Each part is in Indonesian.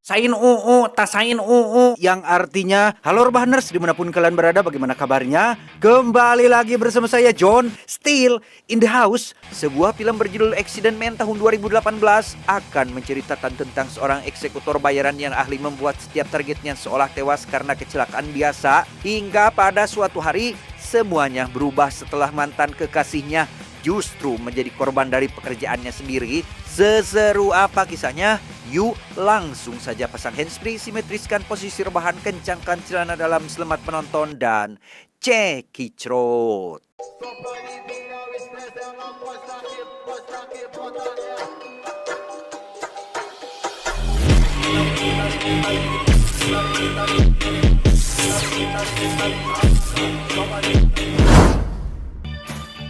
Sain UU, tasain UU, yang artinya halo Rebahaners dimanapun kalian berada, bagaimana kabarnya? Kembali lagi bersama saya John Still in the House. Sebuah film berjudul Accident Man tahun 2018 akan menceritakan tentang seorang eksekutor bayaran yang ahli membuat setiap targetnya seolah tewas karena kecelakaan biasa, hingga pada suatu hari semuanya berubah setelah mantan kekasihnya justru menjadi korban dari pekerjaannya sendiri. Seseru apa kisahnya? Yuk langsung saja pasang handsfree, simetriskan posisi rebahan, kencangkan celana dalam, selamat menonton dan cekicrot.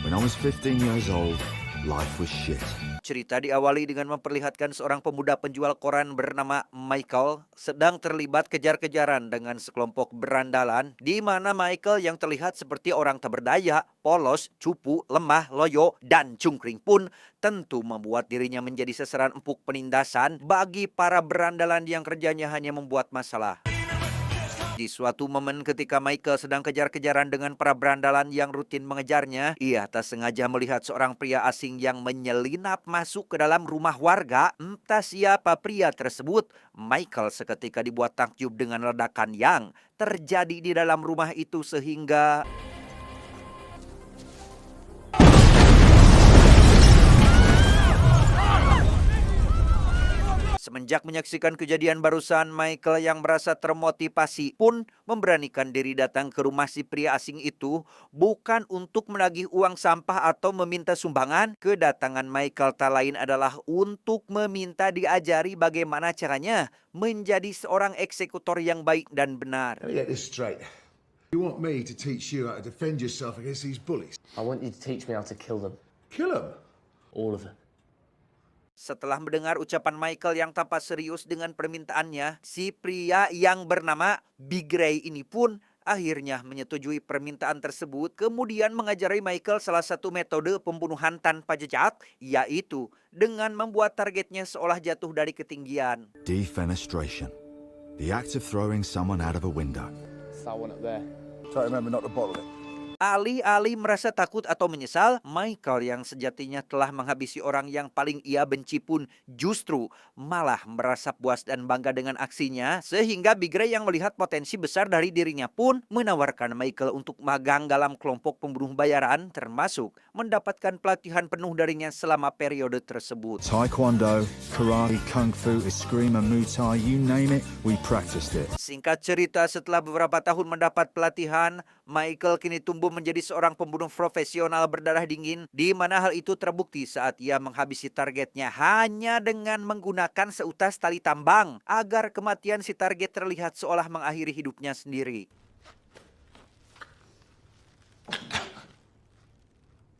When I was 15 years old, life was shit. Cerita diawali dengan memperlihatkan seorang pemuda penjual koran bernama Michael sedang terlibat kejar-kejaran dengan sekelompok berandalan, di mana Michael yang terlihat seperti orang tak berdaya, polos, cupu, lemah, loyo, dan cungkring pun tentu membuat dirinya menjadi sasaran empuk penindasan bagi para berandalan yang kerjanya hanya membuat masalah. Di suatu momen ketika Michael sedang kejar-kejaran dengan para berandalan yang rutin mengejarnya, ia tak sengaja melihat seorang pria asing yang menyelinap masuk ke dalam rumah warga. Entah siapa pria tersebut, Michael seketika dibuat takjub dengan ledakan yang terjadi di dalam rumah itu sehingga semenjak menyaksikan kejadian barusan, Michael yang merasa termotivasi pun memberanikan diri datang ke rumah si pria asing itu, bukan untuk menagih uang sampah atau meminta sumbangan. Kedatangan Michael tak lain adalah untuk meminta diajari bagaimana caranya menjadi seorang eksekutor yang baik dan benar. Let me get this straight. You want me to teach you how to defend yourself against these bullies? I want you to teach me how to kill them. Kill them? All of them. Setelah mendengar ucapan Michael yang tampak serius dengan permintaannya, si pria yang bernama Big Ray ini pun akhirnya menyetujui permintaan tersebut, kemudian mengajari Michael salah satu metode pembunuhan tanpa jejak, yaitu dengan membuat targetnya seolah jatuh dari ketinggian. Defenestration. The act of throwing someone out of a window. It's that one up there. Try to remember not to bottle it. Alih-alih merasa takut atau menyesal, Michael yang sejatinya telah menghabisi orang yang paling ia benci pun justru malah merasa puas dan bangga dengan aksinya, sehingga Big Ray yang melihat potensi besar dari dirinya pun menawarkan Michael untuk magang dalam kelompok pembunuh bayaran, termasuk mendapatkan pelatihan penuh darinya selama periode tersebut. Taekwondo, karate, kung fu, eskrima, muay thai, you name it, we practiced it. Singkat cerita, setelah beberapa tahun mendapat pelatihan, Michael kini tumbuh menjadi seorang pembunuh profesional berdarah dingin, di mana hal itu terbukti saat ia menghabisi targetnya hanya dengan menggunakan seutas tali tambang agar kematian si target terlihat seolah mengakhiri hidupnya sendiri.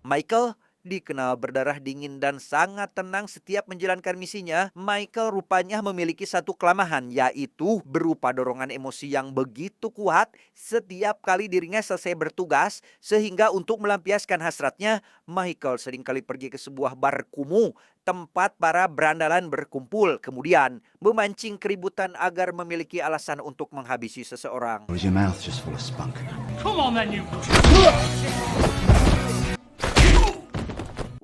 Michael dikenal berdarah dingin dan sangat tenang setiap menjalankan misinya. Michael rupanya memiliki satu kelemahan, yaitu berupa dorongan emosi yang begitu kuat setiap kali dirinya selesai bertugas, sehingga untuk melampiaskan hasratnya, Michael seringkali pergi ke sebuah bar kumuh tempat para berandalan berkumpul, kemudian memancing keributan agar memiliki alasan untuk menghabisi seseorang. Or is your mouth just full of spunk?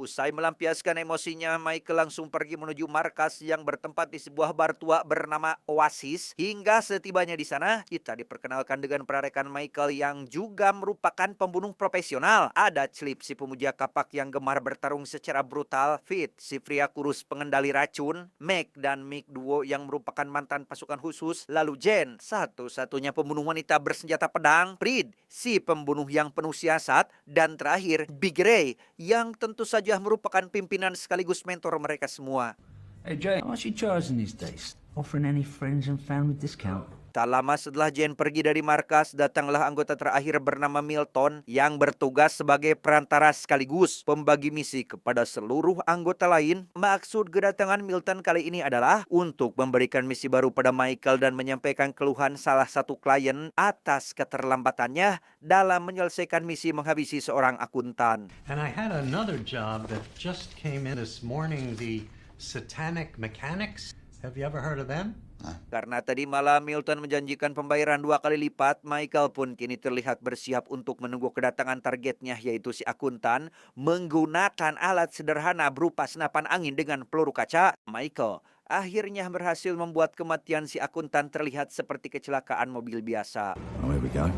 Usai melampiaskan emosinya, Michael langsung pergi menuju markas yang bertempat di sebuah bar tua bernama Oasis. Hingga setibanya di sana, kita diperkenalkan dengan rekan Michael yang juga merupakan pembunuh profesional. Ada Clip, si pemuja kapak yang gemar bertarung secara brutal, Fit, si pria kurus pengendali racun, Meg dan Mick duo yang merupakan mantan pasukan khusus, lalu Jen, satu-satunya pembunuh wanita bersenjata pedang, Prid, si pembunuh yang penuh siasat, dan terakhir Big Ray yang tentu saja merupakan pimpinan sekaligus mentor mereka semua. Hey Jay, how much you charging these days? Offering any friends and family discount? Tak lama setelah Jen pergi dari markas, datanglah anggota terakhir bernama Milton yang bertugas sebagai perantara sekaligus pembagi misi kepada seluruh anggota lain. Maksud kedatangan Milton kali ini adalah untuk memberikan misi baru pada Michael dan menyampaikan keluhan salah satu klien atas keterlambatannya dalam menyelesaikan misi menghabisi seorang akuntan. And I had another job that just came in this morning, the Satanic Mechanics. Have you ever heard of them? Karena tadi malam Milton menjanjikan pembayaran 2 kali lipat, Michael pun kini terlihat bersiap untuk menunggu kedatangan targetnya, yaitu si akuntan, menggunakan alat sederhana berupa senapan angin dengan peluru kaca. Michael akhirnya berhasil membuat kematian si akuntan terlihat seperti kecelakaan mobil biasa. Oh, here we go.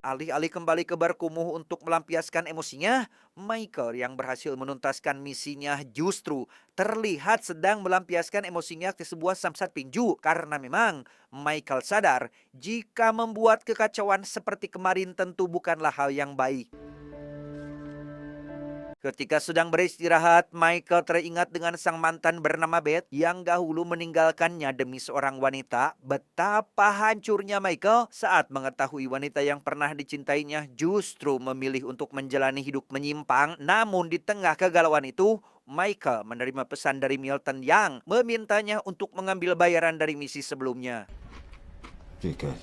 Alih-alih kembali ke berkumuh untuk melampiaskan emosinya, Michael yang berhasil menuntaskan misinya justru terlihat sedang melampiaskan emosinya ke sebuah samsat tinju, karena memang Michael sadar jika membuat kekacauan seperti kemarin tentu bukanlah hal yang baik. Ketika sedang beristirahat, Michael teringat dengan sang mantan bernama Beth yang dahulu meninggalkannya demi seorang wanita. Betapa hancurnya Michael saat mengetahui wanita yang pernah dicintainya justru memilih untuk menjalani hidup menyimpang. Namun di tengah kegalauan itu, Michael menerima pesan dari Milton yang memintanya untuk mengambil bayaran dari misi sebelumnya. Be good.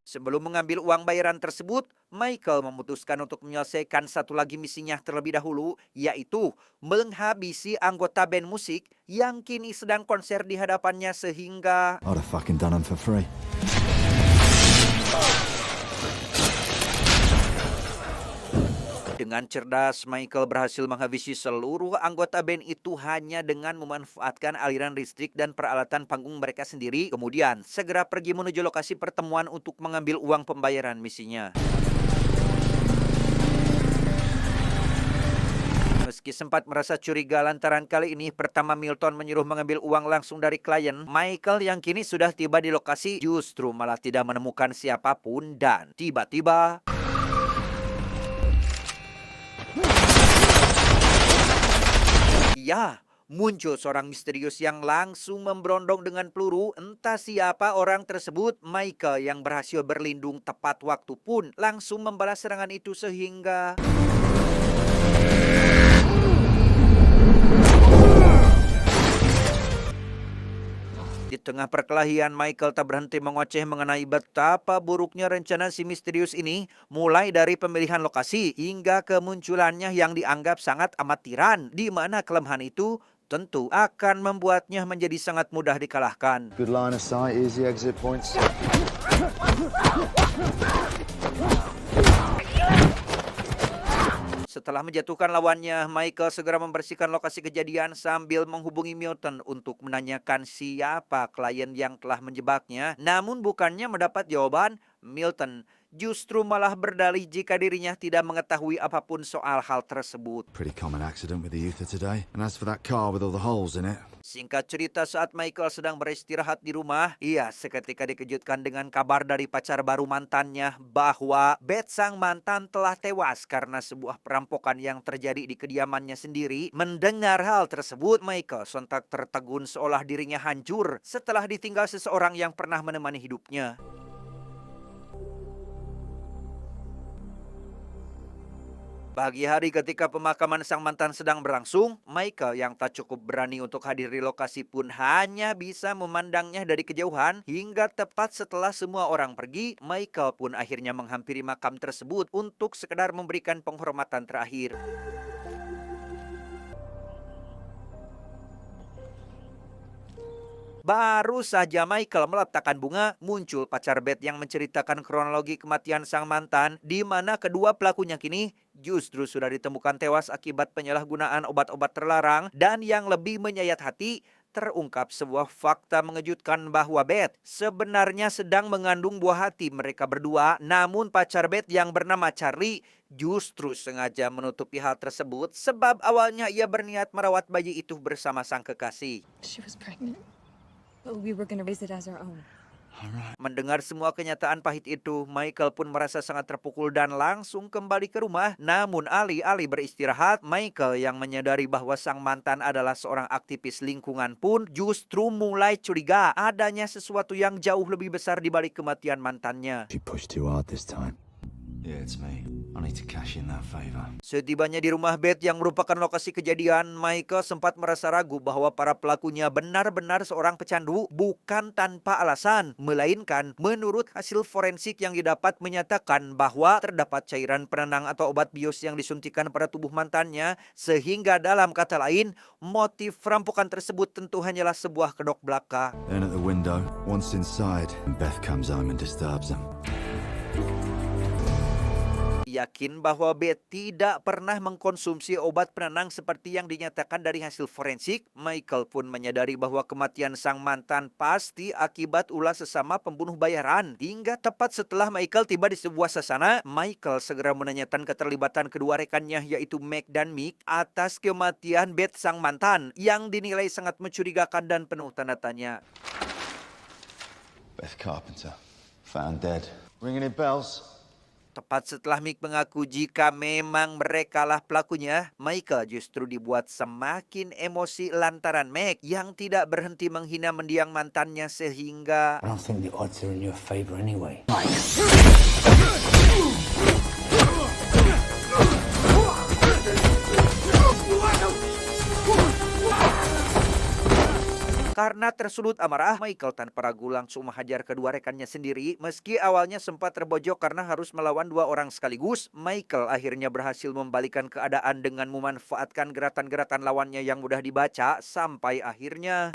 Sebelum mengambil uang bayaran tersebut, Michael memutuskan untuk menyelesaikan satu lagi misinya terlebih dahulu, yaitu menghabisi anggota band musik yang kini sedang konser di hadapannya sehingga I'd have fucking done them for free. dengan cerdas Michael berhasil menghabisi seluruh anggota band itu hanya dengan memanfaatkan aliran listrik dan peralatan panggung mereka sendiri. Kemudian segera pergi menuju lokasi pertemuan untuk mengambil uang pembayaran misinya. Meski sempat merasa curiga lantaran kali ini pertama Milton menyuruh mengambil uang langsung dari klien, Michael yang kini sudah tiba di lokasi justru malah tidak menemukan siapapun dan tiba-tiba ya, muncul seorang misterius yang langsung memberondong dengan peluru. Entah siapa orang tersebut, Michael yang berhasil berlindung tepat waktu pun langsung membalas serangan itu sehingga di tengah perkelahian, Michael tak berhenti mengoceh mengenai betapa buruknya rencana si misterius ini, mulai dari pemilihan lokasi hingga kemunculannya yang dianggap sangat amatiran, di mana kelemahan itu tentu akan membuatnya menjadi sangat mudah dikalahkan. Good line of sight, easy exit points. Setelah menjatuhkan lawannya, Michael segera membersihkan lokasi kejadian sambil menghubungi Milton untuk menanyakan siapa klien yang telah menjebaknya. Namun bukannya mendapat jawaban, Milton justru malah berdalih jika dirinya tidak mengetahui apapun soal hal tersebut. Pretty common accident with the youth of today. And as for that car with all the holes in it, Singkat cerita, saat Michael sedang beristirahat di rumah, ia seketika dikejutkan dengan kabar dari pacar baru mantannya bahwa Beth sang mantan telah tewas karena sebuah perampokan yang terjadi di kediamannya sendiri. Mendengar hal tersebut, Michael sontak tertegun seolah dirinya hancur setelah ditinggal seseorang yang pernah menemani hidupnya. Pagi hari ketika pemakaman sang mantan sedang berlangsung, Michael yang tak cukup berani untuk hadir di lokasi pun hanya bisa memandangnya dari kejauhan. Hingga tepat setelah semua orang pergi, Michael pun akhirnya menghampiri makam tersebut untuk sekedar memberikan penghormatan terakhir. Baru saja Michael meletakkan bunga, muncul pacar Beth yang menceritakan kronologi kematian sang mantan, di mana kedua pelakunya kini justru sudah ditemukan tewas akibat penyalahgunaan obat-obat terlarang. Dan yang lebih menyayat hati, terungkap sebuah fakta mengejutkan bahwa Beth sebenarnya sedang mengandung buah hati mereka berdua. Namun pacar Beth yang bernama Charlie justru sengaja menutupi hal tersebut sebab awalnya ia berniat merawat bayi itu bersama sang kekasih. She was pregnant. But we were gonna raise it as our own. Mendengar semua kenyataan pahit itu, Michael pun merasa sangat terpukul dan langsung kembali ke rumah. Namun alih-alih beristirahat, Michael yang menyadari bahwa sang mantan adalah seorang aktivis lingkungan pun justru mulai curiga adanya sesuatu yang jauh lebih besar di balik kematian mantannya. she pushed too hard this time. Yeah, it's me. I need to cash in that favor. Setibanya di rumah Beth yang merupakan lokasi kejadian, Michael sempat merasa ragu bahwa para pelakunya benar-benar seorang pecandu, bukan tanpa alasan, melainkan menurut hasil forensik yang didapat menyatakan bahwa terdapat cairan penenang atau obat bius yang disuntikan pada tubuh mantannya, sehingga dalam kata lain, motif perampokan tersebut tentu hanyalah sebuah kedok belaka. Then at the window, once inside, Beth comes home and disturbs them. Yakin bahwa Beth tidak pernah mengkonsumsi obat penenang seperti yang dinyatakan dari hasil forensik, Michael pun menyadari bahwa kematian sang mantan pasti akibat ulah sesama pembunuh bayaran. Hingga tepat setelah Michael tiba di sebuah sasana, Michael segera menanyakan keterlibatan kedua rekannya yaitu Meg dan Mick atas kematian Beth sang mantan yang dinilai sangat mencurigakan dan penuh tanda tanya. Beth Carpenter, found dead. Ringing in bells. Tepat setelah Mick mengaku jika memang merekalah pelakunya, Michael justru dibuat semakin emosi lantaran Meg yang tidak berhenti menghina mendiang mantannya sehingga I don't think the odds are in your favor anyway. karena tersulut amarah, Michael tanpa ragu langsung menghajar kedua rekannya sendiri. Meski awalnya sempat terbojok karena harus melawan dua orang sekaligus, Michael akhirnya berhasil membalikan keadaan dengan memanfaatkan gerakan-gerakan lawannya yang mudah dibaca sampai akhirnya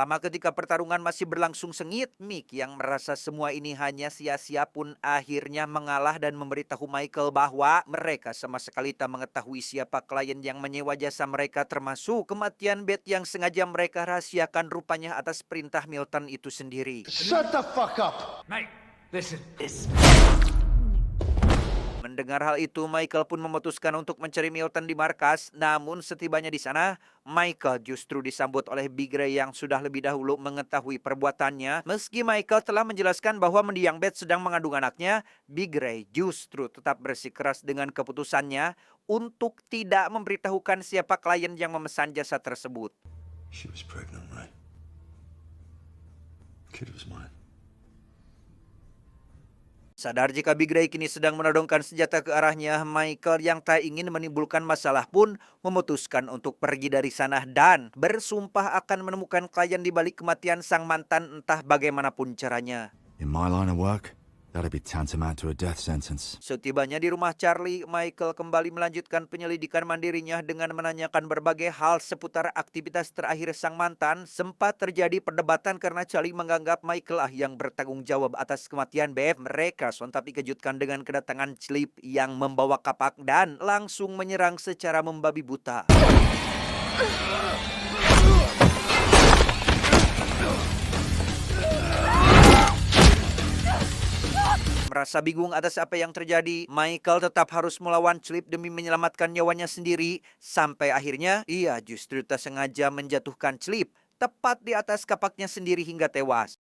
lama ketika pertarungan masih berlangsung sengit, Mick yang merasa semua ini hanya sia-sia pun akhirnya mengalah dan memberitahu Michael bahwa mereka sama sekali tak mengetahui siapa klien yang menyewa jasa mereka, termasuk kematian Beth yang sengaja mereka rahasiakan rupanya atas perintah Milton itu sendiri. Shut the fuck up! Mate, listen. Mendengar hal itu, Michael pun memutuskan untuk mencari Milton di markas. Namun setibanya di sana, Michael justru disambut oleh Big Ray yang sudah lebih dahulu mengetahui perbuatannya. Meski Michael telah menjelaskan bahwa mendiang Beth sedang mengandung anaknya, Big Ray justru tetap bersikeras dengan keputusannya untuk tidak memberitahukan siapa klien yang memesan jasa tersebut. She was pregnant, right? Kid was mine. Sadar jika Big Ray kini sedang menodongkan senjata ke arahnya, Michael yang tak ingin menimbulkan masalah pun memutuskan untuk pergi dari sana dan bersumpah akan menemukan klien di balik kematian sang mantan entah bagaimanapun caranya. In my line of work, that'd be tantamount to a death sentence. Setibanya di rumah Charlie, Michael kembali melanjutkan penyelidikan mandirinya dengan menanyakan berbagai hal seputar aktivitas terakhir sang mantan. Sempat terjadi perdebatan karena Charlie menganggap Michael yang bertanggung jawab atas kematian Beth. Mereka sontak dikejutkan dengan kedatangan Clip yang membawa kapak dan langsung menyerang secara membabi buta. Merasa bingung atas apa yang terjadi, Michael tetap harus melawan Clip demi menyelamatkan nyawanya sendiri. Sampai akhirnya, ia justru tak sengaja menjatuhkan Clip tepat di atas kapaknya sendiri hingga tewas.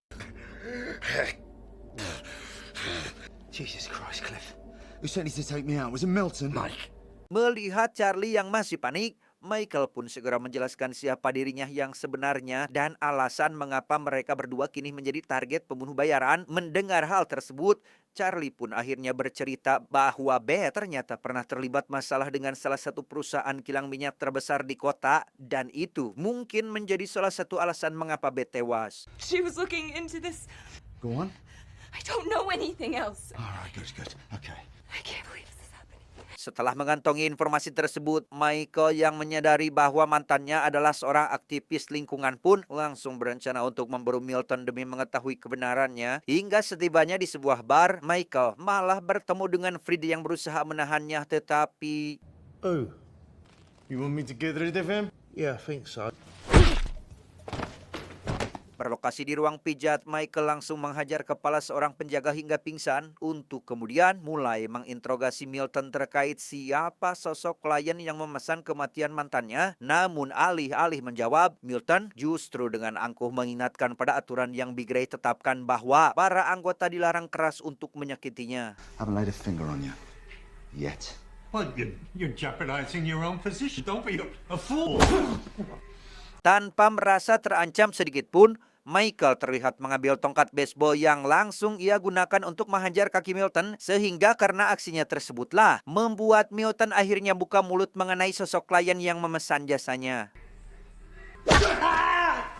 Jesus Christ, Cliff. Who sent you to take me out? Was it Milton? Mike. Melihat Charlie yang masih panik, Michael pun segera menjelaskan siapa dirinya yang sebenarnya dan alasan mengapa mereka berdua kini menjadi target pembunuh bayaran. Mendengar hal tersebut, Charlie pun akhirnya bercerita bahwa Beth ternyata pernah terlibat masalah dengan salah satu perusahaan kilang minyak terbesar di kota dan itu mungkin menjadi salah satu alasan mengapa Beth tewas. She was looking into this. Go on. I don't know anything else. All right, good. Okay. I can't believe this is happening. Setelah mengantongi informasi tersebut, Michael yang menyadari bahwa mantannya adalah seorang aktivis lingkungan pun langsung berencana untuk memburu Milton demi mengetahui kebenarannya. Hingga setibanya di sebuah bar, Michael malah bertemu dengan Friday yang berusaha menahannya, tetapi Oh, you want me to get rid of him? Yeah, I think so. berlokasi di ruang pijat, Michael langsung menghajar kepala seorang penjaga hingga pingsan untuk kemudian mulai menginterogasi Milton terkait siapa sosok klien yang memesan kematian mantannya. Namun alih-alih menjawab, Milton justru dengan angkuh mengingatkan pada aturan yang Big Ray tetapkan bahwa para anggota dilarang keras untuk menyakitinya. Haven't laid a finger on you. Yet. Well, you're jeopardizing your own position. Don't be a fool. Tanpa merasa terancam sedikit pun, Michael terlihat mengambil tongkat baseball yang langsung ia gunakan untuk menghajar kaki Milton, sehingga karena aksinya tersebutlah membuat Milton akhirnya buka mulut mengenai sosok klien yang memesan jasanya.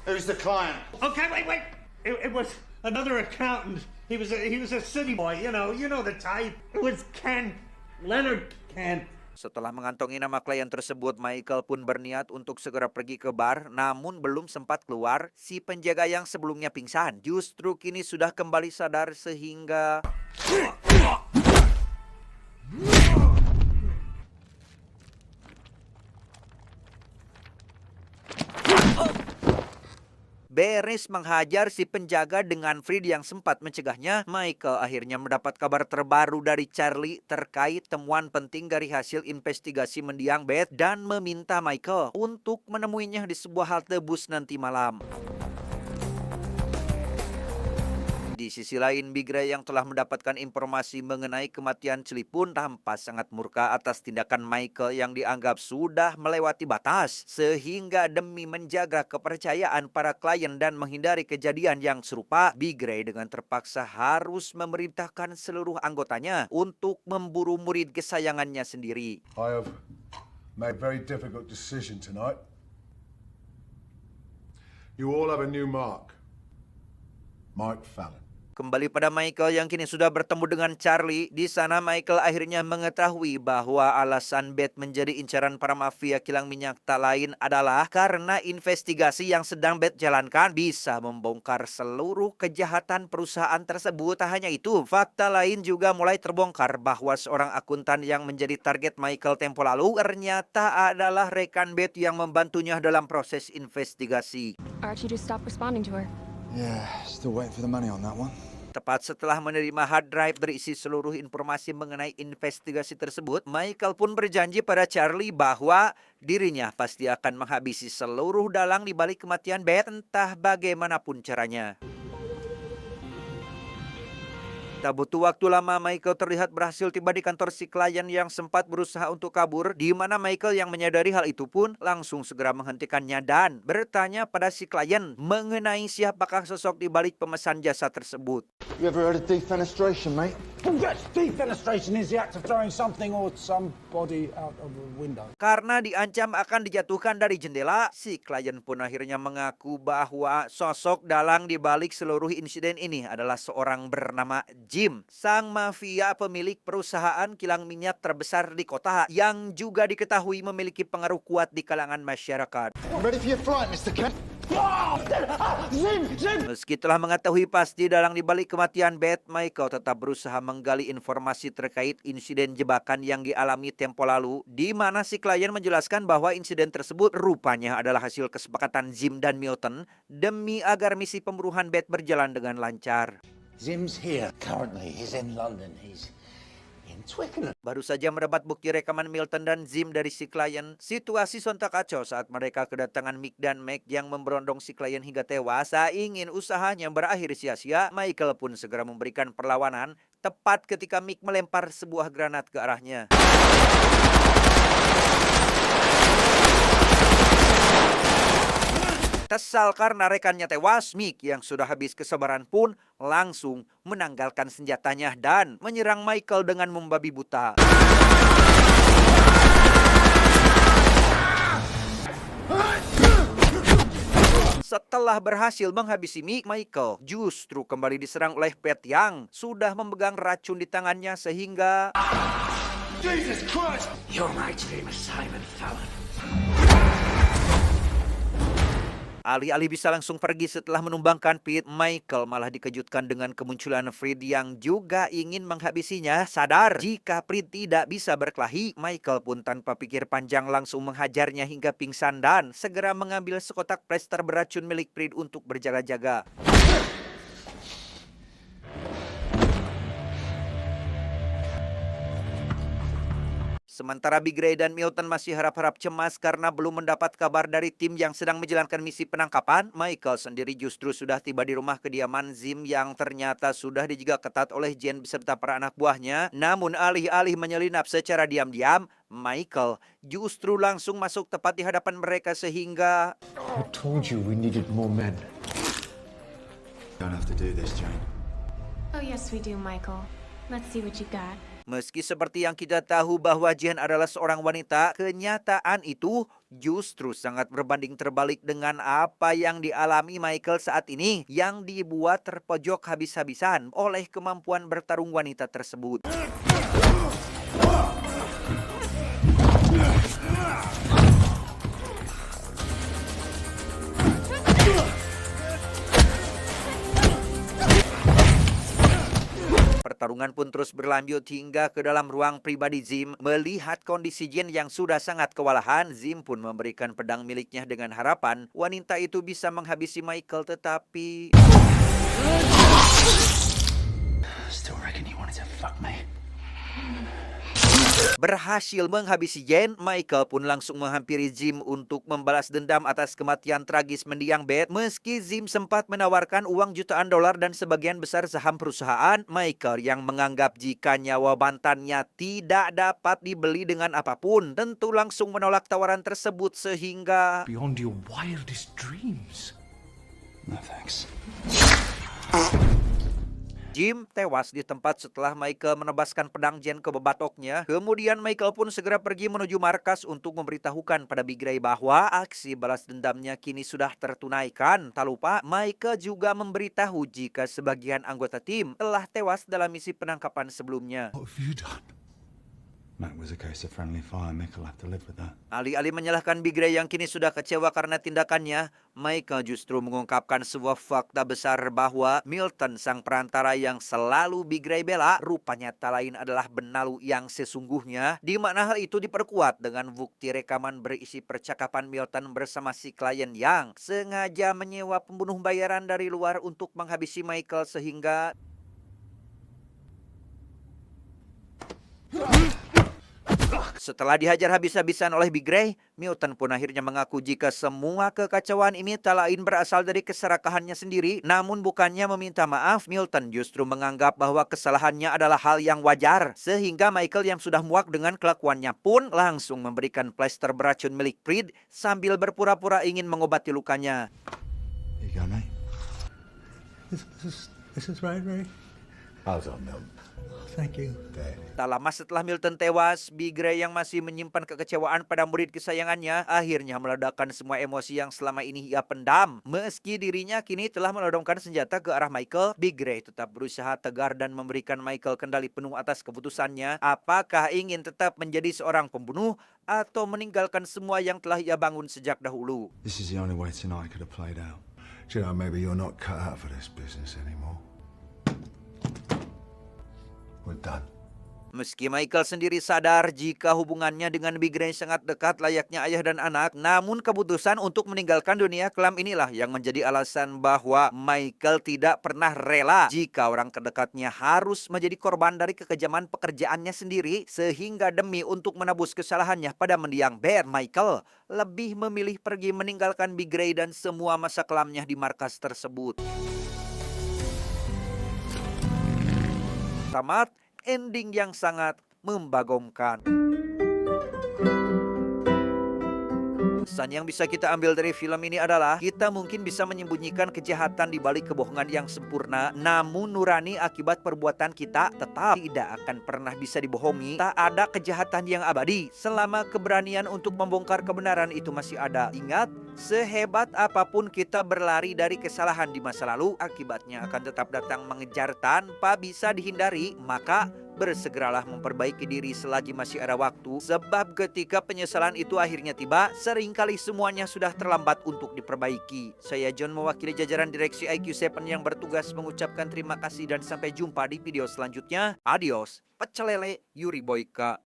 Who's the client? Okay, wait. It was another accountant. He was a city boy. You know the type. It was Ken. Leonard Ken. Setelah mengantongi nama klien tersebut, Michael pun berniat untuk segera pergi ke bar, namun belum sempat keluar, si penjaga yang sebelumnya pingsan justru kini sudah kembali sadar sehingga beres menghajar si penjaga dengan Fred yang sempat mencegahnya. Michael akhirnya mendapat kabar terbaru dari Charlie terkait temuan penting dari hasil investigasi mendiang Beth dan meminta Michael untuk menemuinya di sebuah halte bus nanti malam. Di sisi lain, Big Ray yang telah mendapatkan informasi mengenai kematian Chili pun tampak sangat murka atas tindakan Michael yang dianggap sudah melewati batas, sehingga demi menjaga kepercayaan para klien dan menghindari kejadian yang serupa, Big Ray dengan terpaksa harus memerintahkan seluruh anggotanya untuk memburu murid kesayangannya sendiri. I have made a very difficult decision tonight. You all have a new mark. Mike Fallon. Kembali pada Michael yang kini sudah bertemu dengan Charlie. Di sana Michael akhirnya mengetahui bahwa alasan Beth menjadi incaran para mafia kilang minyak tak lain adalah karena investigasi yang sedang Beth jalankan bisa membongkar seluruh kejahatan perusahaan tersebut. Tak hanya itu, fakta lain juga mulai terbongkar bahwa seorang akuntan yang menjadi target Michael tempo lalu ternyata adalah rekan Beth yang membantunya dalam proses investigasi. Archie just stopped responding to her. Yeah, still waiting for the money on that one. Tepat setelah menerima hard drive berisi seluruh informasi mengenai investigasi tersebut, Michael pun berjanji pada Charlie bahwa dirinya pasti akan menghabisi seluruh dalang di balik kematian Beth entah bagaimanapun caranya. Tak butuh waktu lama, Michael terlihat berhasil tiba di kantor si klien yang sempat berusaha untuk kabur, di mana Michael yang menyadari hal itu pun langsung segera menghentikannya dan bertanya pada si klien mengenai siapakah sosok di balik pemesan jasa tersebut. You ever heard of defenestration, mate? Yes, defenestration is the act of throwing something or somebody out of a window. Karena diancam akan dijatuhkan dari jendela, si klien pun akhirnya mengaku bahwa sosok dalang di balik seluruh insiden ini adalah seorang bernama Jim, sang mafia pemilik perusahaan kilang minyak terbesar di kota yang juga diketahui memiliki pengaruh kuat di kalangan masyarakat. Ready for your flight, Mr. Kent? Meski telah mengetahui pasti dalang di balik kematian Beth, Michael tetap berusaha menggali informasi terkait insiden jebakan yang dialami tempo lalu, di mana si klien menjelaskan bahwa insiden tersebut rupanya adalah hasil kesepakatan Jim dan Milton demi agar misi pemburuan Beth berjalan dengan lancar. Zim's here currently. He's in London. He's in Twickenham. Baru saja mendapat bukti rekaman Milton dan Jim dari si klien, situasi sontak kacau saat mereka kedatangan Mick dan Meg yang memberondong si klien hingga tewas. Tak ingin usahanya berakhir sia-sia, Michael pun segera memberikan perlawanan tepat ketika Mick melempar sebuah granat ke arahnya. Kesal karena rekannya tewas, Mick yang sudah habis kesabaran pun langsung menanggalkan senjatanya dan menyerang Michael dengan membabi buta. Setelah berhasil menghabisi Mick, Michael justru kembali diserang oleh Beth yang sudah memegang racun di tangannya sehingga... Jesus Christ! You're my dream, Simon Fallon. Alih-alih bisa langsung pergi setelah menumbangkan Pete, Michael malah dikejutkan dengan kemunculan Fred yang juga ingin menghabisinya. Sadar jika Fred tidak bisa berkelahi, Michael pun tanpa pikir panjang langsung menghajarnya hingga pingsan dan segera mengambil sekotak plester beracun milik Fred untuk berjaga-jaga. Sementara Big Ray dan Milton masih harap-harap cemas karena belum mendapat kabar dari tim yang sedang menjalankan misi penangkapan, Michael sendiri justru sudah tiba di rumah kediaman Zim yang ternyata sudah dijaga ketat oleh Jen beserta para anak buahnya. Namun alih-alih menyelinap secara diam-diam, Michael justru langsung masuk tepat di hadapan mereka sehingga I told you we needed more men. Don't have to do this, Jane. Oh, yes, we do, Michael. Let's see what you got. meski seperti yang kita tahu bahwa Jen adalah seorang wanita, kenyataan itu justru sangat berbanding terbalik dengan apa yang dialami Michael saat ini yang dibuat terpojok habis-habisan oleh kemampuan bertarung wanita tersebut. Pertarungan pun terus berlanjut hingga ke dalam ruang pribadi Zim. Melihat kondisi Jen yang sudah sangat kewalahan, Zim pun memberikan pedang miliknya dengan harapan wanita itu bisa menghabisi Michael, tetapi Still reckon you wanted to fuck me? berhasil menghabisi Jen. Michael pun langsung menghampiri Zim untuk membalas dendam atas kematian tragis mendiang Beth. Meski Zim sempat menawarkan uang jutaan dolar dan sebagian besar saham perusahaan, Michael yang menganggap jika nyawa mantannya tidak dapat dibeli dengan apapun, tentu langsung menolak tawaran tersebut sehingga Beyond your wildest dreams. No thanks. Jim tewas di tempat setelah Michael menebaskan pedang Jen ke bebatoknya. Kemudian Michael pun segera pergi menuju markas untuk memberitahukan pada Big Ray bahwa aksi balas dendamnya kini sudah tertunaikan. Tak lupa, Michael juga memberitahu jika sebagian anggota tim telah tewas dalam misi penangkapan sebelumnya. What have you done? That was a case of friendly fire. Mick'll have to live with that. Alih-alih menyalahkan Big Ray yang kini sudah kecewa karena tindakannya, Michael justru mengungkapkan sebuah fakta besar bahwa Milton, sang perantara yang selalu Big Ray bela, rupanya tak lain adalah benalu yang sesungguhnya, di mana hal itu diperkuat dengan bukti rekaman berisi percakapan Milton bersama si klien yang sengaja menyewa pembunuh bayaran dari luar untuk menghabisi Michael sehingga setelah dihajar habis-habisan oleh Big Ray, Milton pun akhirnya mengaku jika semua kekacauan ini tak lain berasal dari keserakahannya sendiri. Namun bukannya meminta maaf, Milton justru menganggap bahwa kesalahannya adalah hal yang wajar. Sehingga Michael yang sudah muak dengan kelakuannya pun langsung memberikan plester beracun milik Creed sambil berpura-pura ingin mengobati lukanya. Here you go, mate. This is right, Ray. How's that, Milton? Thank you. Tak lama setelah Milton tewas, Big Ray yang masih menyimpan kekecewaan pada murid kesayangannya akhirnya meledakkan semua emosi yang selama ini ia pendam. Meski dirinya kini telah melodongkan senjata ke arah Michael, Big Ray tetap berusaha tegar dan memberikan Michael kendali penuh atas keputusannya. Apakah ingin tetap menjadi seorang pembunuh atau meninggalkan semua yang telah ia bangun sejak dahulu? This is the only way tonight could have played out. Do you know, maybe you're not cut out for this business anymore. We're done. Meski Michael sendiri sadar jika hubungannya dengan Big Ray sangat dekat layaknya ayah dan anak, namun keputusan untuk meninggalkan dunia kelam inilah yang menjadi alasan bahwa Michael tidak pernah rela jika orang terdekatnya harus menjadi korban dari kekejaman pekerjaannya sendiri, sehingga demi untuk menebus kesalahannya pada mendiang Beth, Michael lebih memilih pergi meninggalkan Big Ray dan semua masa kelamnya di markas tersebut. Tamat ending yang sangat membagongkan. Pesan yang bisa kita ambil dari film ini adalah kita mungkin bisa menyembunyikan kejahatan di balik kebohongan yang sempurna, namun nurani akibat perbuatan kita tetap tidak akan pernah bisa dibohongi. Tak ada kejahatan yang abadi selama keberanian untuk membongkar kebenaran itu masih ada. Ingat, sehebat apapun kita berlari dari kesalahan di masa lalu, akibatnya akan tetap datang mengejar tanpa bisa dihindari. Maka bersegeralah memperbaiki diri selagi masih ada waktu, sebab ketika penyesalan itu akhirnya tiba, seringkali semuanya sudah terlambat untuk diperbaiki. Saya John mewakili jajaran direksi IQ7 yang bertugas mengucapkan terima kasih dan sampai jumpa di video selanjutnya. Adios, pecel lele, Yuri Boyka.